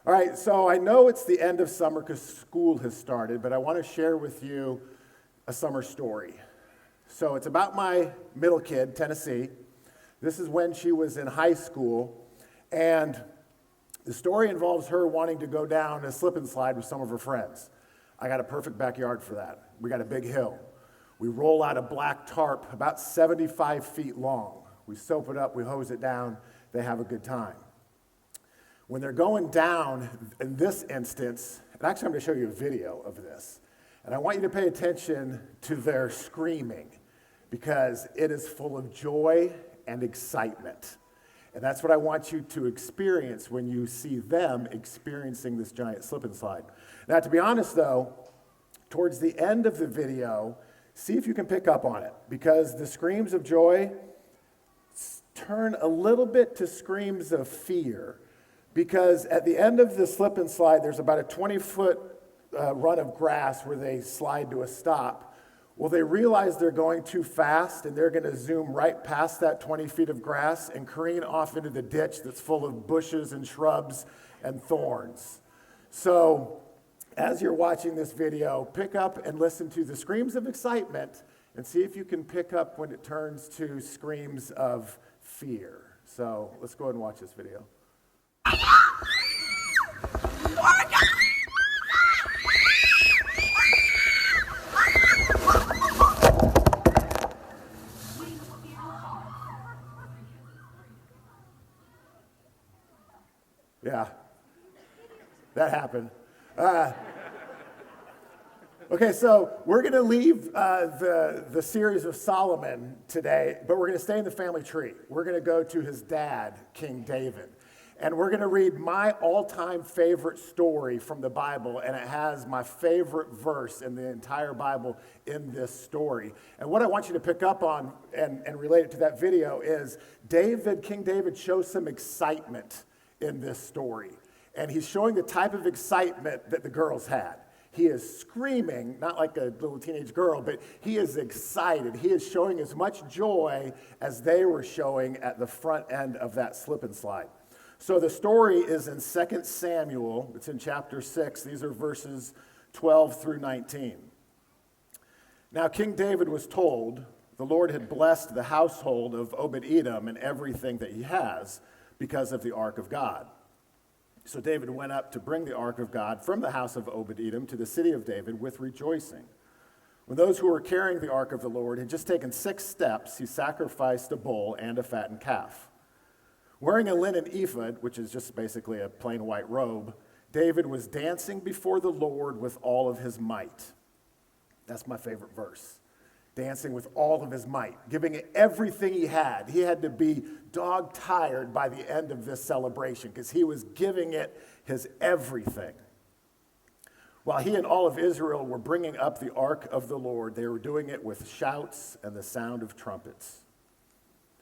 All right, so I know it's the end of summer because school has started, but I want to share with you a summer story. So it's about my middle kid, Tennessee. This is when she was in high school, and the story involves her wanting to go down a slip and slide with some of her friends. I got a perfect backyard for that. We got a big hill. We roll out a black tarp about 75 feet long. We soap it up, we hose it down, they have a good time. When they're going down, in this instance, and actually I'm going to show you a video of this, and I want you to pay attention to their screaming because it is full of joy and excitement. And that's what I want you to experience when you see them experiencing this giant slip and slide. Now, to be honest though, towards the end of the video, see if you can pick up on it because the screams of joy turn a little bit to screams of fear. Because at the end of the slip and slide, there's about a 20-foot run of grass where they slide to a stop. Well, they realize they're going too fast, and they're going to zoom right past that 20 feet of grass and careen off into the ditch that's full of bushes and shrubs and thorns. So as you're watching this video, pick up and listen to the screams of excitement and see if you can pick up when it turns to screams of fear. So let's go ahead and watch this video. Yeah, that happened. Okay, so we're going to leave the series of Solomon today, but we're going to stay in the family tree. We're going to go to his dad, King David. And we're going to read my all-time favorite story from the Bible, and it has my favorite verse in the entire Bible in this story. And what I want you to pick up on and relate it to that video is King David shows some excitement in this story. And he's showing the type of excitement that the girls had. He is screaming, not like a little teenage girl, but he is excited. He is showing as much joy as they were showing at the front end of that slip and slide. So the story is in 2 Samuel. It's in chapter 6. These are verses 12 through 19. Now King David was told the Lord had blessed the household of Obed-Edom and everything that he has because of the ark of God. So David went up to bring the ark of God from the house of Obed-Edom to the city of David with rejoicing. When those who were carrying the ark of the Lord had just taken 6 steps, he sacrificed a bull and a fattened calf. Wearing a linen ephod, which is just basically a plain white robe, David was dancing before the Lord with all of his might. That's my favorite verse. Dancing with all of his might, giving it everything he had. He had to be dog-tired by the end of this celebration because he was giving it his everything. While he and all of Israel were bringing up the ark of the Lord, they were doing it with shouts and the sound of trumpets.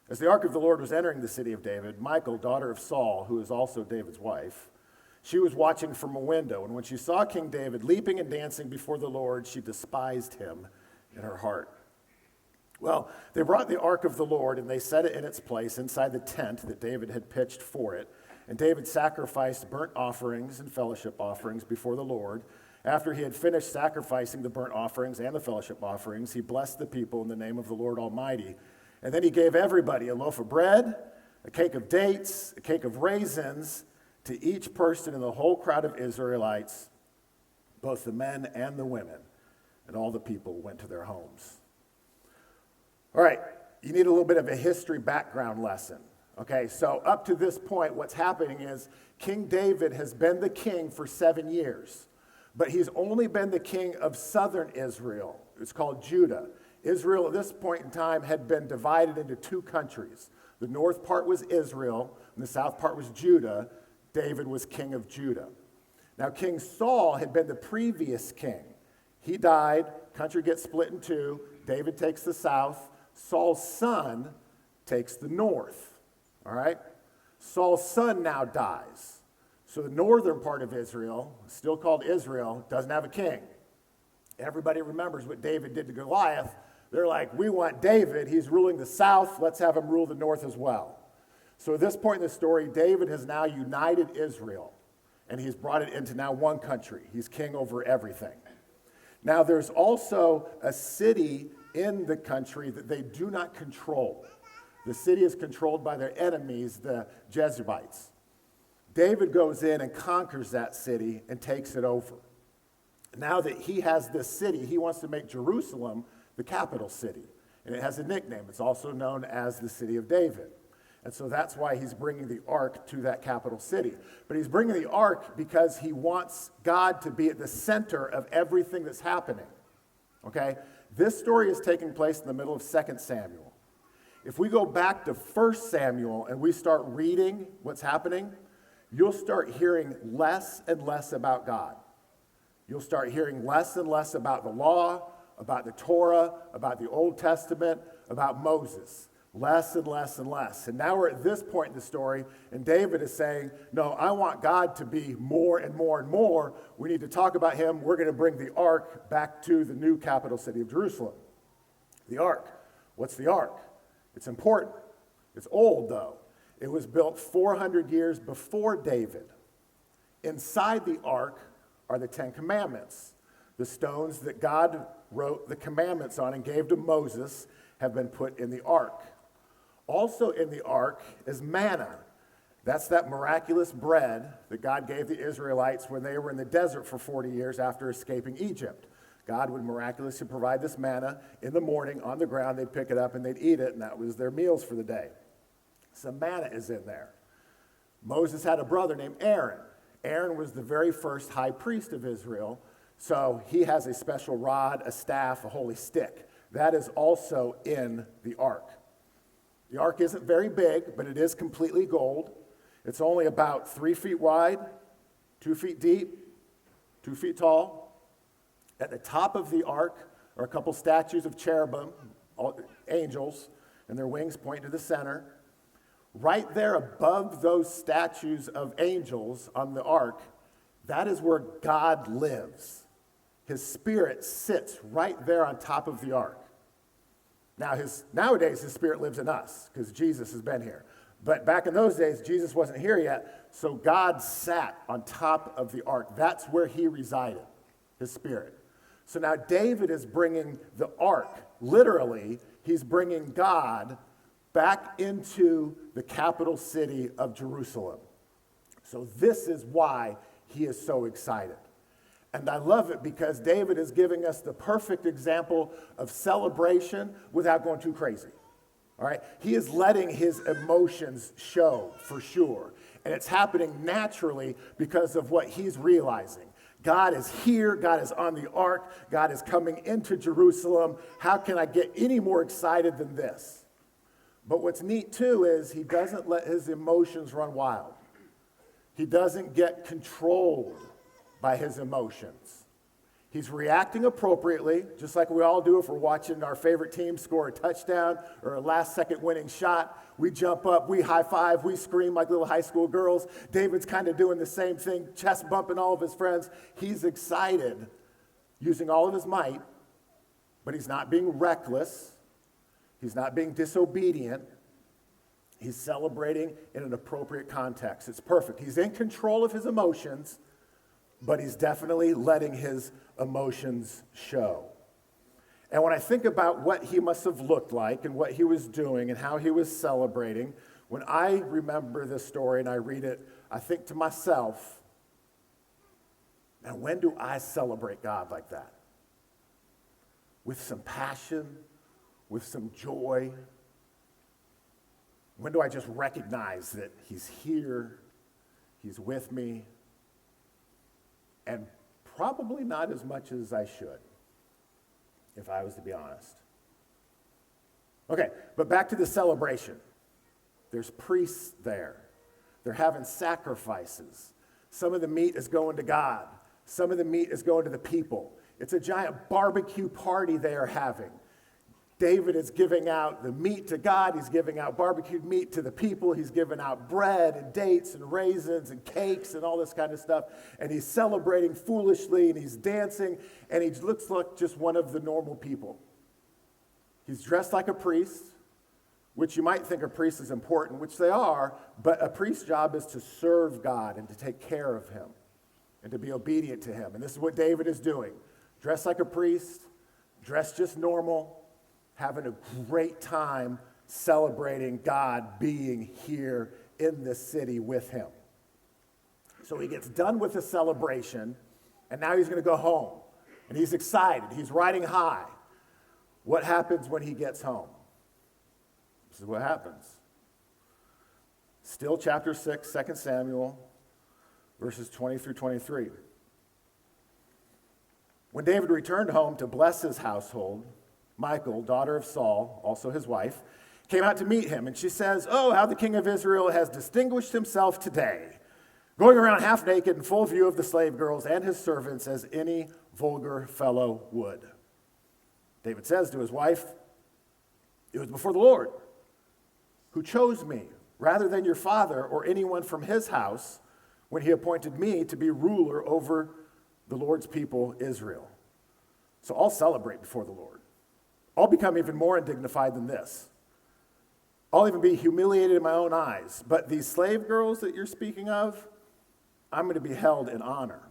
As the ark of the Lord was entering the city of David, Michal, daughter of Saul, who is also David's wife, she was watching from a window, and when she saw King David leaping and dancing before the Lord, she despised him in her heart. Well, they brought the ark of the Lord, and they set it in its place inside the tent that David had pitched for it, and David sacrificed burnt offerings and fellowship offerings before the Lord. After he had finished sacrificing the burnt offerings and the fellowship offerings, he blessed the people in the name of the Lord Almighty. And then he gave everybody a loaf of bread, a cake of dates, a cake of raisins to each person in the whole crowd of Israelites, both the men and the women. And all the people went to their homes. All right, you need a little bit of a history background lesson. Okay, so up to this point, what's happening is King David has been the king for 7 years, but he's only been the king of southern Israel. It's called Judah. Israel at this point in time had been divided into 2 countries. The north part was Israel, and the south part was Judah. David was king of Judah. Now, King Saul had been the previous king. He died, country gets split in 2. David takes the south. Saul's son takes the north. All right? Saul's son now dies. So the northern part of Israel, still called Israel, doesn't have a king. Everybody remembers what David did to Goliath. They're like, we want David. He's ruling the south. Let's have him rule the north as well. So at this point in the story, David has now united Israel. and he's brought it into now one country. He's king over everything. Now, there's also a city in the country that they do not control. The city is controlled by their enemies, the Jebusites. David goes in and conquers that city and takes it over. Now that he has this city, he wants to make Jerusalem the capital city. And it has a nickname. It's also known as the City of David. And so that's why he's bringing the ark to that capital city. But he's bringing the ark because he wants God to be at the center of everything that's happening. Okay? This story is taking place in the middle of 2 Samuel. If we go back to 1 Samuel and we start reading what's happening, you'll start hearing less and less about God. You'll start hearing less and less about the law, about the Torah, about the Old Testament, about Moses. Less and less and less. And now we're at this point in the story, and David is saying, no, I want God to be more and more and more. We need to talk about him. We're going to bring the ark back to the new capital city of Jerusalem. The ark. What's the ark? It's important. It's old, though. It was built 400 years before David. Inside the ark are the 10 Commandments. The stones that God wrote the commandments on and gave to Moses have been put in the ark. Also in the ark is manna. That's that miraculous bread that God gave the Israelites when they were in the desert for 40 years after escaping Egypt. God would miraculously provide this manna in the morning on the ground. They'd pick it up and they'd eat it, and that was their meals for the day. Some manna is in there. Moses had a brother named Aaron. Aaron was the very first high priest of Israel, so he has a special rod, a staff, a holy stick. That is also in the ark. The ark isn't very big, but it is completely gold. It's only about 3 feet wide, 2 feet deep, 2 feet tall. At the top of the ark are a couple statues of cherubim, angels, and their wings point to the center. Right there above those statues of angels on the ark, that is where God lives. His spirit sits right there on top of the ark. Now, nowadays, his spirit lives in us because Jesus has been here. But back in those days, Jesus wasn't here yet, so God sat on top of the ark. That's where he resided, his spirit. So now David is bringing the ark. Literally, he's bringing God back into the capital city of Jerusalem. So this is why he is so excited. And I love it because David is giving us the perfect example of celebration without going too crazy. All right? He is letting his emotions show for sure. And it's happening naturally because of what he's realizing. God is here. God is on the ark. God is coming into Jerusalem. How can I get any more excited than this? But what's neat too is he doesn't let his emotions run wild. He doesn't get controlled by his emotions. He's reacting appropriately, just like we all do if we're watching our favorite team score a touchdown or a last-second winning shot. We jump up, we high-five, we scream like little high school girls. David's kind of doing the same thing, chest bumping all of his friends. He's excited, using all of his might, but he's not being reckless. He's not being disobedient. He's celebrating in an appropriate context. It's perfect. He's in control of his emotions, but he's definitely letting his emotions show. And when I think about what he must have looked like and what he was doing and how he was celebrating, when I remember this story and I read it, I think to myself, now when do I celebrate God like that? With some passion, with some joy? When do I just recognize that he's here, he's with me? And probably not as much as I should, if I was to be honest. Okay, but back to the celebration. There's priests there. They're having sacrifices. Some of the meat is going to God. Some of the meat is going to the people. It's a giant barbecue party they are having. David is giving out the meat to God. He's giving out barbecued meat to the people. He's giving out bread and dates and raisins and cakes and all this kind of stuff. And he's celebrating foolishly and he's dancing and he looks like just one of the normal people. He's dressed like a priest, which you might think a priest is important, which they are, but a priest's job is to serve God and to take care of him. and to be obedient to him. And this is what David is doing. Dress like a priest, dress just normal, having a great time celebrating God being here in this city with him. So he gets done with the celebration, and now he's going to go home. And he's excited. He's riding high. What happens when he gets home? This is what happens. Still chapter 6, 2 Samuel, verses 20 through 23. When David returned home to bless his household, Michal, daughter of Saul, also his wife, came out to meet him, and she says, "Oh, how the king of Israel has distinguished himself today, going around half naked in full view of the slave girls and his servants as any vulgar fellow would." David says to his wife, "It was before the Lord who chose me rather than your father or anyone from his house when he appointed me to be ruler over the Lord's people, Israel. So I'll celebrate before the Lord. I'll become even more undignified than this. I'll even be humiliated in my own eyes. But these slave girls that you're speaking of, I'm going to be held in honor."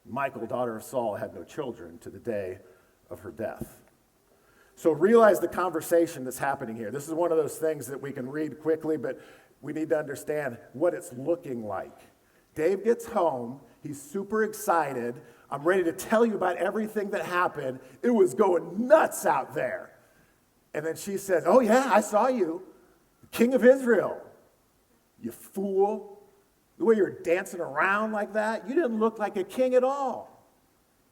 Michal, daughter of Saul, had no children to the day of her death. So realize the conversation that's happening here. This is one of those things that we can read quickly, but we need to understand what it's looking like. Dave gets home. He's super excited. I'm ready to tell you about everything that happened. It was going nuts out there. And then she says, "Oh yeah, I saw you, the king of Israel. You fool. The way you were dancing around like that, you didn't look like a king at all.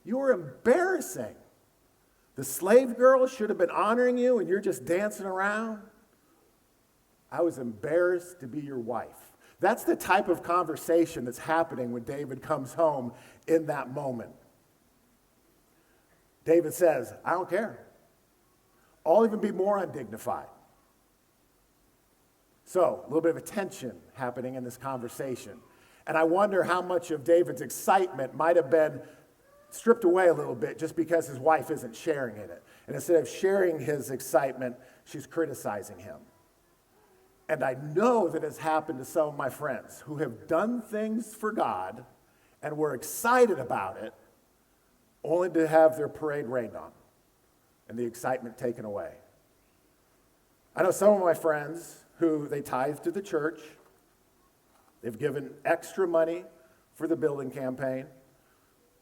You were embarrassing. The slave girls should have been honoring you, and you're just dancing around. I was embarrassed to be your wife." That's the type of conversation that's happening when David comes home in that moment. David says, "I don't care. I'll even be more undignified." So, a little bit of a tension happening in this conversation. And I wonder how much of David's excitement might have been stripped away a little bit just because his wife isn't sharing in it. And instead of sharing his excitement, she's criticizing him. And I know that has happened to some of my friends who have done things for God and were excited about it, only to have their parade rained on and the excitement taken away. I know some of my friends who they tithe to the church. They've given extra money for the building campaign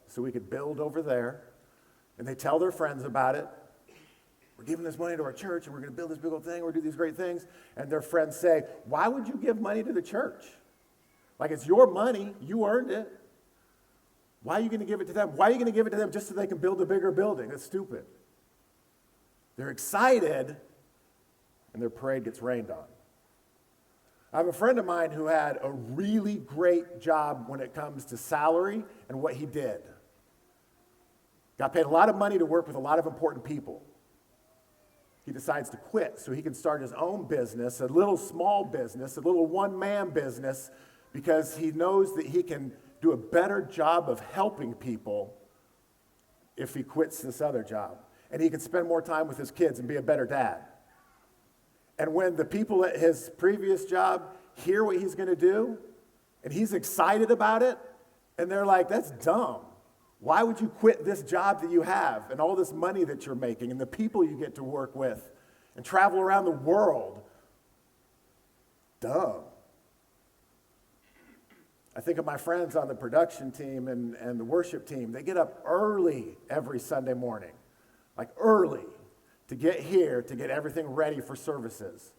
so we could build over there. And they tell their friends about it. "We're giving this money to our church, and we're going to build this big old thing. We're going to do these great things." And their friends say, "Why would you give money to the church? Like, it's your money. You earned it. Why are you going to give it to them? Why are you going to give it to them just so they can build a bigger building?" That's stupid. They're excited, and their parade gets rained on. I have a friend of mine who had a really great job when it comes to salary and what he did. Got paid a lot of money to work with a lot of important people. He decides to quit so he can start his own business, a little small business, a little one-man business, because he knows that he can do a better job of helping people if he quits this other job. And he can spend more time with his kids and be a better dad. And when the people at his previous job hear what he's going to do, and he's excited about it, and they're like, "That's dumb. Why would you quit this job that you have and all this money that you're making and the people you get to work with and travel around the world? Dumb." I think of my friends on the production team and the worship team. They get up early every Sunday morning, like early, to get here, to get everything ready for services.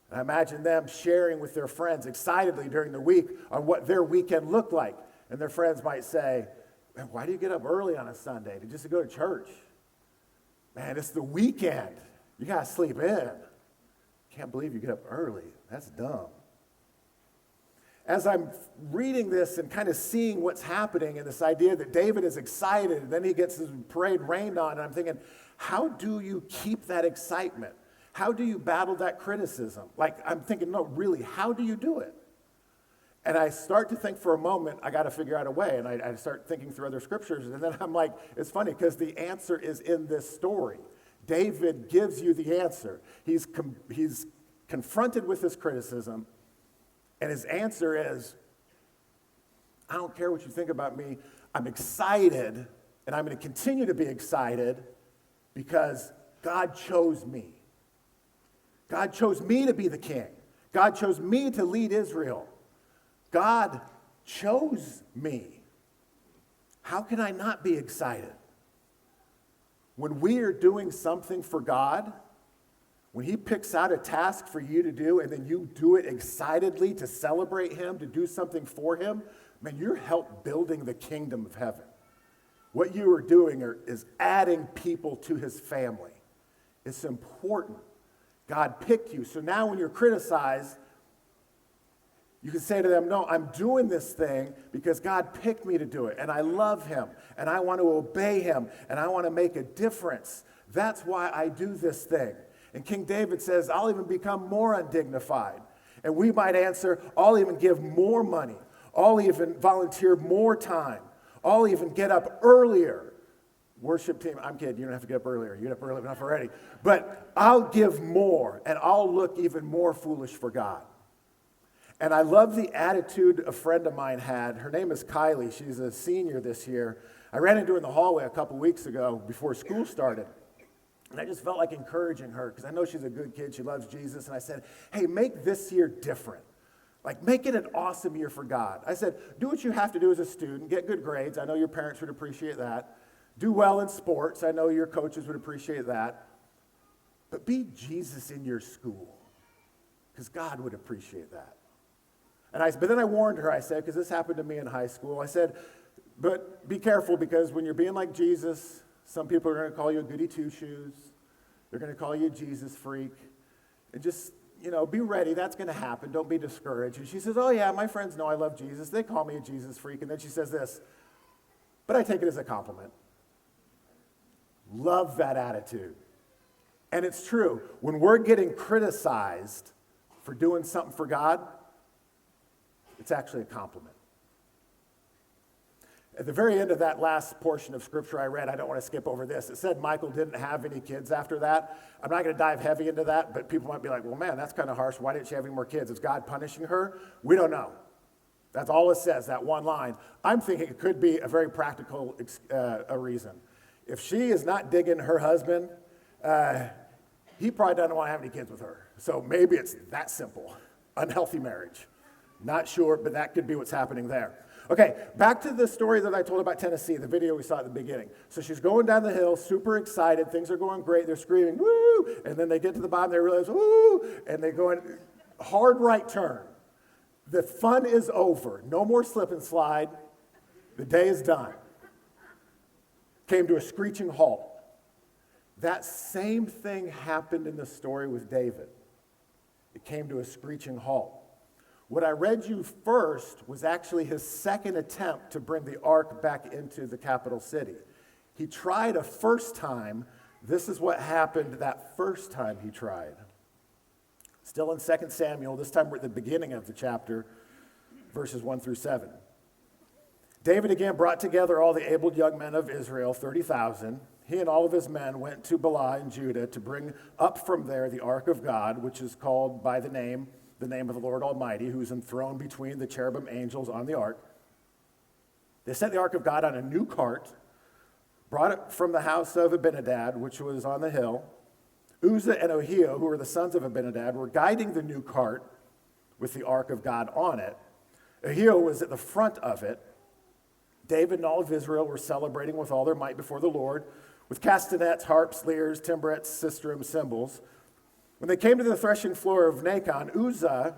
And I imagine them sharing with their friends excitedly during the week on what their weekend looked like. And their friends might say, "Man, why do you get up early on a Sunday? Just to go to church? Man, it's the weekend. You got to sleep in. Can't believe you get up early. That's dumb." As I'm reading this and kind of seeing what's happening and this idea that David is excited and then he gets his parade rained on, and I'm thinking, how do you keep that excitement? How do you battle that criticism? Like, I'm thinking, no, really, how do you do it? And I start to think for a moment, I got to figure out a way. And I start thinking through other scriptures. And then I'm like, it's funny because the answer is in this story. David gives you the answer. He's confronted with this criticism. And his answer is, I don't care what you think about me. I'm excited, and I'm going to continue to be excited because God chose me. God chose me to be the king. God chose me to lead Israel. God chose me. How can I not be excited? When we are doing something for God, when he picks out a task for you to do and then you do it excitedly to celebrate him, to do something for him, man, you're help building the kingdom of heaven. What you are doing is adding people to his family. It's important. God picked you. So now when you're criticized, you can say to them, no, I'm doing this thing because God picked me to do it, and I love him, and I want to obey him, and I want to make a difference. That's why I do this thing. And King David says, I'll even become more undignified. And we might answer, I'll even give more money. I'll even volunteer more time. I'll even get up earlier. Worship team, I'm kidding, you don't have to get up earlier. You get up early enough already. But I'll give more, and I'll look even more foolish for God. And I love the attitude a friend of mine had. Her name is Kylie. She's a senior this year. I ran into her in the hallway a couple weeks ago before school started. And I just felt like encouraging her because I know she's a good kid. She loves Jesus. And I said, hey, make this year different. Like, make it an awesome year for God. I said, do what you have to do as a student. Get good grades. I know your parents would appreciate that. Do well in sports. I know your coaches would appreciate that. But be Jesus in your school because God would appreciate that. But then I warned her, I said, because this happened to me in high school, I said, but be careful because when you're being like Jesus, some people are going to call you a goody two-shoes. They're going to call you a Jesus freak. And just, be ready. That's going to happen. Don't be discouraged. And she says, oh yeah, my friends know I love Jesus. They call me a Jesus freak. And then she says this, but I take it as a compliment. Love that attitude. And it's true. When we're getting criticized for doing something for God, it's actually a compliment. At the very end of that last portion of scripture I read, I don't want to skip over this. It said Michael didn't have any kids after that. I'm not going to dive heavy into that, but people might be like, well, man, that's kind of harsh. Why didn't she have any more kids? Is God punishing her? We don't know. That's all it says, that one line. I'm thinking it could be a very practical a reason. If she is not digging her husband, he probably doesn't want to have any kids with her. So maybe it's that simple. Unhealthy marriage. Not sure, but that could be what's happening there. Okay, back to the story that I told about Tennessee, the video we saw at the beginning. So she's going down the hill, super excited. Things are going great. They're screaming, woo! And then they get to the bottom, they realize, woo! And they go in, hard right turn. The fun is over. No more slip and slide. The day is done. Came to a screeching halt. That same thing happened in the story with David. It came to a screeching halt. What I read you first was actually his second attempt to bring the ark back into the capital city. He tried a first time. This is what happened that first time he tried. Still in 2 Samuel, this time we're at the beginning of the chapter, verses 1 through 7. David again brought together all the able young men of Israel, 30,000. He and all of his men went to Bala in Judah to bring up from there the ark of God, which is called by the name of the Lord Almighty, who's enthroned between the cherubim angels on the ark. They set the ark of God on a new cart, brought it from the house of Abinadab, which was on the hill. Uzzah and Ahio, who were the sons of Abinadab, were guiding the new cart with the ark of God on it. Ahio was at the front of it. David and all of Israel were celebrating with all their might before the Lord, with castanets, harps, lyres, timbrets, sistrums, cymbals. When they came to the threshing floor of Nacon, Uzzah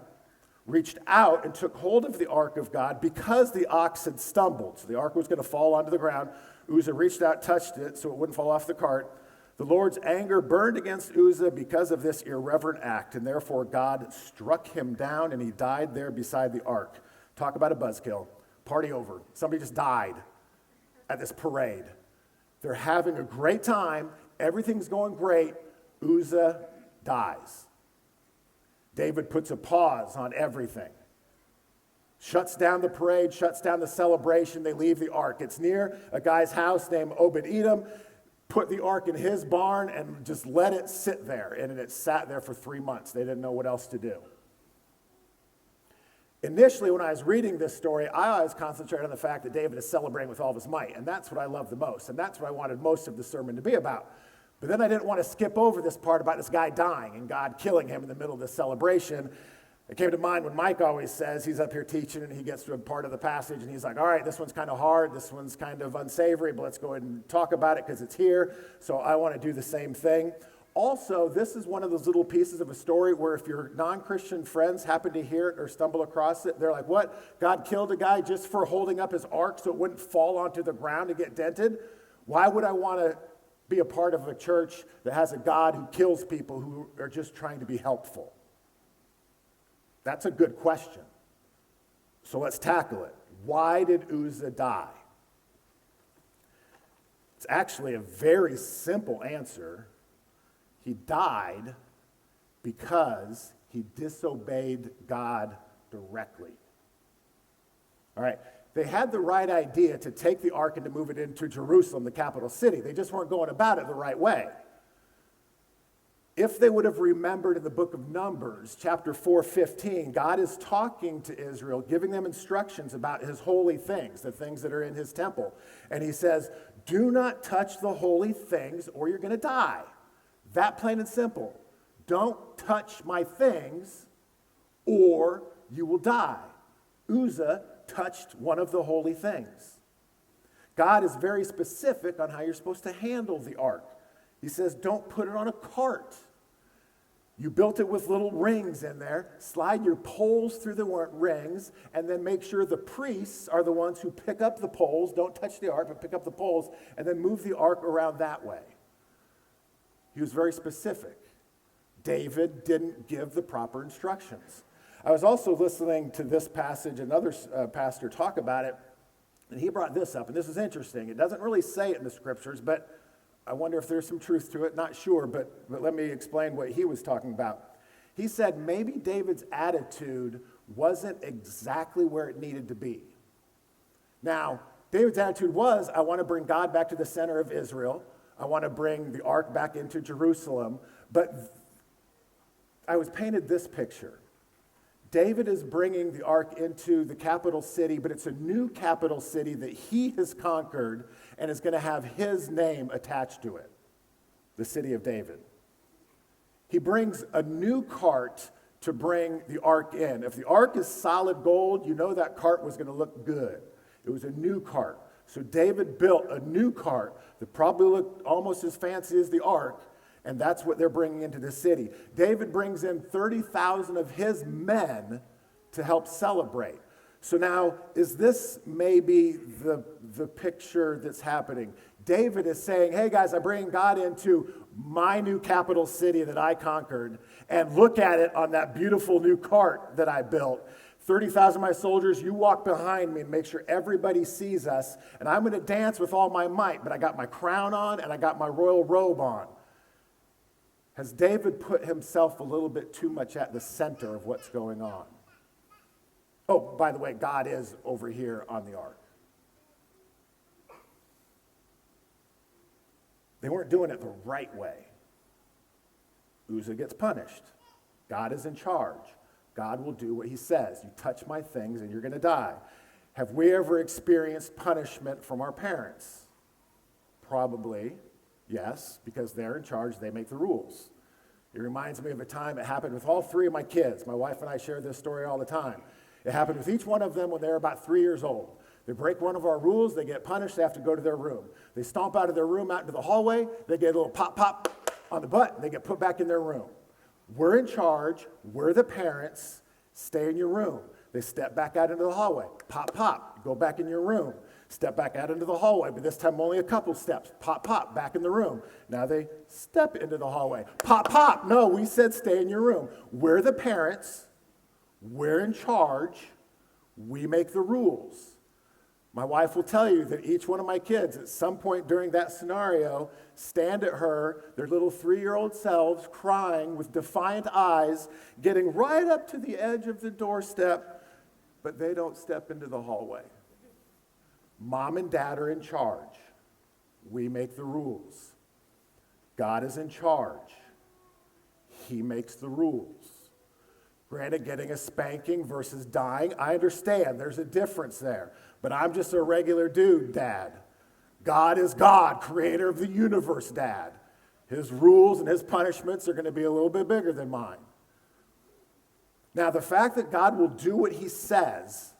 reached out and took hold of the ark of God because the ox had stumbled. So the ark was going to fall onto the ground. Uzzah reached out, touched it so it wouldn't fall off the cart. The Lord's anger burned against Uzzah because of this irreverent act, and therefore God struck him down, and he died there beside the ark. Talk about a buzzkill. Party over. Somebody just died at this parade. They're having a great time. Everything's going great. Uzzah dies. David puts a pause on everything. Shuts down the parade, shuts down the celebration. They leave the ark. It's near a guy's house named Obed-Edom. Put the ark in his barn and just let it sit there. And it sat there for 3 months. They didn't know what else to do. Initially, when I was reading this story, I always concentrated on the fact that David is celebrating with all of his might, and that's what I love the most, and that's what I wanted most of the sermon to be about. But then I didn't want to skip over this part about this guy dying and God killing him in the middle of this celebration. It came to mind when Mike always says, he's up here teaching and he gets to a part of the passage and he's like, all right, this one's kind of hard, this one's kind of unsavory, but let's go ahead and talk about it because it's here. So I want to do the same thing. Also, this is one of those little pieces of a story where if your non-Christian friends happen to hear it or stumble across it, they're like, what? God killed a guy just for holding up his ark so it wouldn't fall onto the ground and get dented? Why would I want to be a part of a church that has a God who kills people who are just trying to be helpful? That's a good question. So let's tackle it. Why did Uzzah die? It's actually a very simple answer. He died because he disobeyed God directly. All right, they had the right idea to take the ark and to move it into Jerusalem, the capital city. They just weren't going about it the right way. If they would have remembered in the book of Numbers, chapter 4:15, God is talking to Israel, giving them instructions about his holy things, the things that are in his temple. And he says, do not touch the holy things or you're going to die. That plain and simple. Don't touch my things or you will die. Uzzah touched one of the holy things. God is very specific on how you're supposed to handle the ark. He says, don't put it on a cart. You built it with little rings in there. Slide your poles through the rings, and then make sure the priests are the ones who pick up the poles. Don't touch the ark, but pick up the poles, and then move the ark around that way. He was very specific. David didn't give the proper instructions. I was also listening to this passage, another pastor talk about it, and he brought this up, and this is interesting. It doesn't really say it in the scriptures, but I wonder if there's some truth to it. Not sure, but let me explain what he was talking about. He said maybe David's attitude wasn't exactly where it needed to be. Now, David's attitude was, I want to bring God back to the center of Israel. I want to bring the ark back into Jerusalem. But I was painted this picture. David is bringing the ark into the capital city, but it's a new capital city that he has conquered and is going to have his name attached to it, the city of David. He brings a new cart to bring the ark in. If the ark is solid gold, you know that cart was going to look good. It was a new cart. So David built a new cart that probably looked almost as fancy as the ark, and that's what they're bringing into the city. David brings in 30,000 of his men to help celebrate. So now, is this maybe the picture that's happening? David is saying, hey guys, I'm bringing God into my new capital city that I conquered, and look at it on that beautiful new cart that I built. 30,000 of my soldiers, you walk behind me and make sure everybody sees us, and I'm going to dance with all my might, but I got my crown on and I got my royal robe on. Has David put himself a little bit too much at the center of what's going on? Oh, by the way, God is over here on the ark. They weren't doing it the right way. Uzzah gets punished. God is in charge. God will do what he says. You touch my things and you're going to die. Have we ever experienced punishment from our parents? Probably, yes, because they're in charge, they make the rules. It reminds me of a time it happened with all three of my kids. My wife and I share this story all the time. It happened with each one of them when they were about 3 years old. They break one of our rules, they get punished, they have to go to their room. They stomp out of their room out into the hallway, they get a little pop, pop on the butt, and they get put back in their room. We're in charge, we're the parents, stay in your room. They step back out into the hallway, pop, pop, go back in your room. Step back out into the hallway, but this time only a couple steps. Pop, pop, back in the room. Now they step into the hallway. Pop, pop. No, we said stay in your room. We're the parents. We're in charge. We make the rules. My wife will tell you that each one of my kids, at some point during that scenario, stand at her, their little 3-year-old selves, crying with defiant eyes, getting right up to the edge of the doorstep, but they don't step into the hallway. Mom and dad are in charge. We make the rules. God is in charge. He makes the rules. Granted, getting a spanking versus dying, I understand there's a difference there. But I'm just a regular dude, Dad. God is God, creator of the universe, Dad. His rules and his punishments are going to be a little bit bigger than mine. Now, the fact that God will do what he says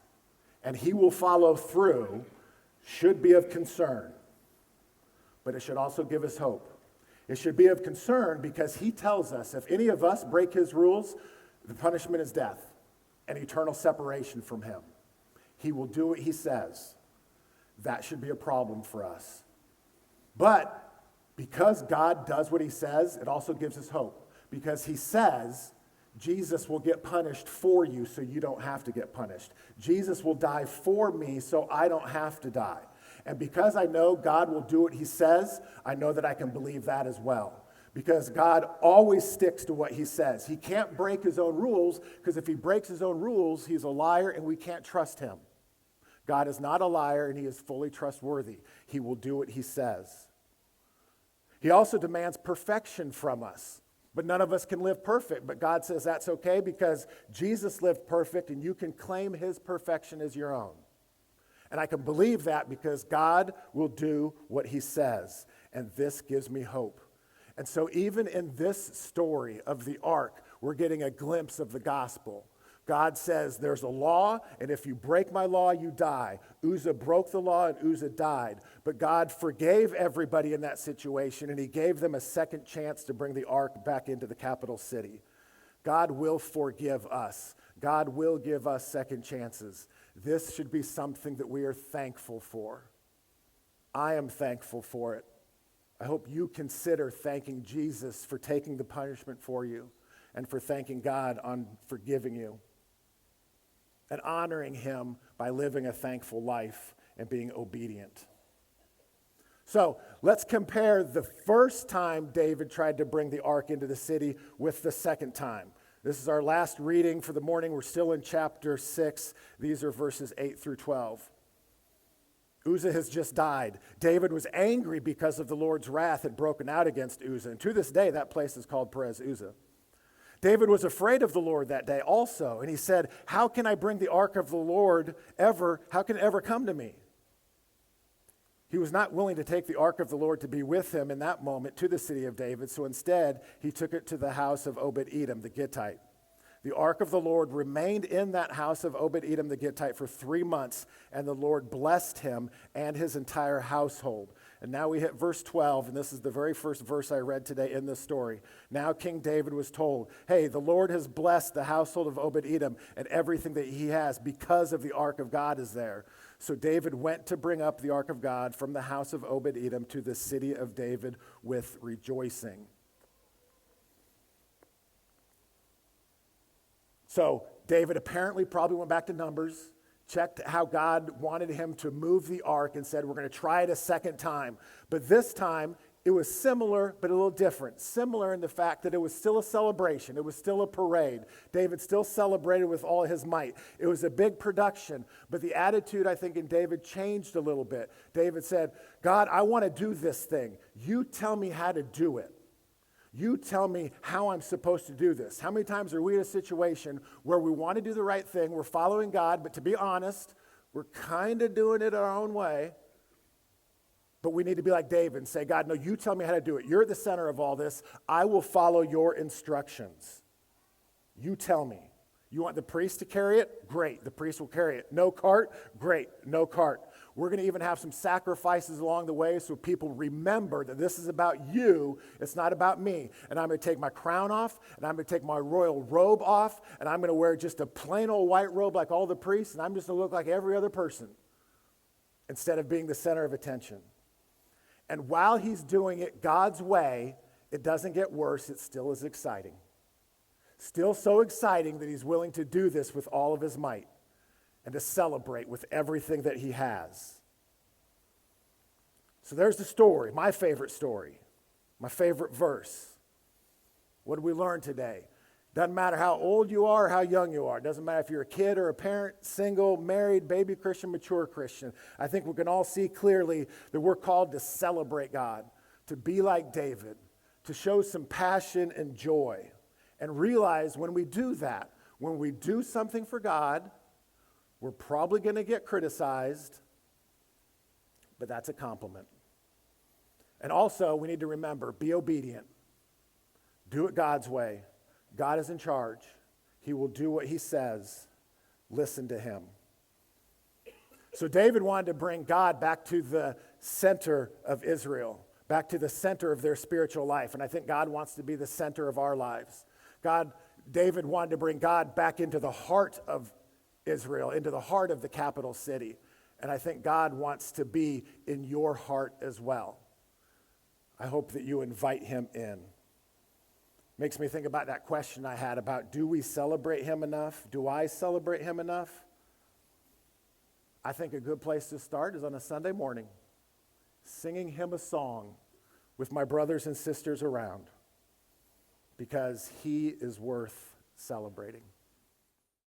and he will follow through should be of concern. But it should also give us hope. It should be of concern because he tells us if any of us break his rules, the punishment is death and eternal separation from him. He will do what he says. That should be a problem for us. But because God does what he says, it also gives us hope. Because he says Jesus will get punished for you so you don't have to get punished. Jesus will die for me so I don't have to die. And because I know God will do what he says, I know that I can believe that as well. Because God always sticks to what he says. He can't break his own rules, because if he breaks his own rules, he's a liar and we can't trust him. God is not a liar and he is fully trustworthy. He will do what he says. He also demands perfection from us. But none of us can live perfect. But God says that's okay because Jesus lived perfect and you can claim his perfection as your own. And I can believe that because God will do what he says. And this gives me hope. And so even in this story of the ark, we're getting a glimpse of the gospel. God says there's a law, and if you break my law, you die. Uzzah broke the law, and Uzzah died. But God forgave everybody in that situation, and he gave them a second chance to bring the ark back into the capital city. God will forgive us. God will give us second chances. This should be something that we are thankful for. I am thankful for it. I hope you consider thanking Jesus for taking the punishment for you and for thanking God on forgiving you and honoring him by living a thankful life and being obedient. So let's compare the first time David tried to bring the ark into the city with the second time. This is our last reading for the morning. We're still in chapter 6. These are verses 8 through 12. Uzzah has just died. David was angry because of the Lord's wrath had broken out against Uzzah. And to this day, that place is called Perez Uzzah. David was afraid of the Lord that day also. And he said, how can I bring the ark of the Lord how can it ever come to me? He was not willing to take the ark of the Lord to be with him in that moment to the city of David. So instead, he took it to the house of Obed-Edom, the Gittite. The ark of the Lord remained in that house of Obed-Edom the Gittite for 3 months, and the Lord blessed him and his entire household. And now we hit verse 12, and this is the very first verse I read today in this story. Now King David was told, hey, the Lord has blessed the household of Obed-Edom and everything that he has because of the ark of God is there. So David went to bring up the ark of God from the house of Obed-Edom to the city of David with rejoicing. So David apparently probably went back to Numbers, checked how God wanted him to move the ark and said, we're going to try it a second time. But this time, it was similar, but a little different. Similar in the fact that it was still a celebration. It was still a parade. David still celebrated with all his might. It was a big production, but the attitude, I think, in David changed a little bit. David said, God, I want to do this thing. You tell me how to do it. You tell me how I'm supposed to do this. How many times are we in a situation where we want to do the right thing, we're following God, but to be honest, we're kind of doing it our own way, but we need to be like David and say, God, no, you tell me how to do it. You're the center of all this. I will follow your instructions. You tell me. You want the priest to carry it? Great, the priest will carry it. No cart? Great, no cart. We're going to even have some sacrifices along the way so people remember that this is about you, it's not about me. And I'm going to take my crown off, and I'm going to take my royal robe off, and I'm going to wear just a plain old white robe like all the priests, and I'm just going to look like every other person instead of being the center of attention. And while he's doing it God's way, it doesn't get worse, it still is exciting. Still so exciting that he's willing to do this with all of his might and to celebrate with everything that he has. So there's the story, my favorite story, my favorite verse. What did we learn today? Doesn't matter how old you are or how young you are. Doesn't matter if you're a kid or a parent, single, married, baby Christian, mature Christian. I think we can all see clearly that we're called to celebrate God, to be like David, to show some passion and joy. And realize when we do that, When we do something for God, we're probably going to get criticized, but that's a compliment. And also, we need to remember, be obedient. Do it God's way. God is in charge. He will do what he says. Listen to him. So David wanted to bring God back to the center of Israel, back to the center of their spiritual life. And I think God wants to be the center of our lives. David wanted to bring God back into the heart of Israel, into the heart of the capital city. And I think God wants to be in your heart as well. I hope that you invite him in. Makes me think about that question I had about, do we celebrate him enough? Do I celebrate him enough? I think a good place to start is on a Sunday morning, singing him a song with my brothers and sisters around, because he is worth celebrating.